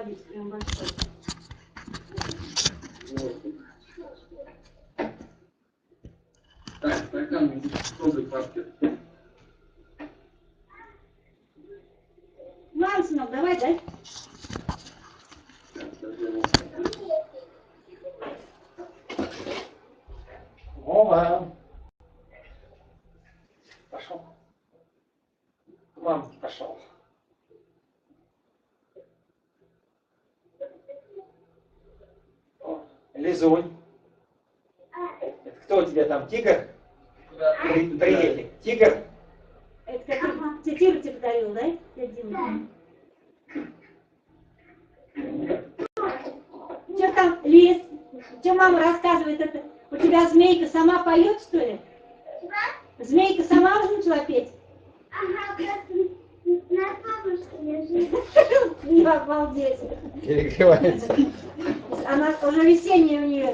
садись, прям большой. Так, стакан тоже папки. Ладно, сынок, давай, дай. Вова. Пошел. К мамке пошел. О, Лизунь. Это кто у тебя там, тигр? Приветик. Тигр? Это как тебе Тигр тебе подарил, да? Дядя Дима? Что там, Лиз? Что мама рассказывает? Это у тебя змейка сама поет, что ли? Змейка сама уже начала петь? Ага, просто на бабушке лежит. Не обалдеть. Перегревается. Она уже весенняя у нее.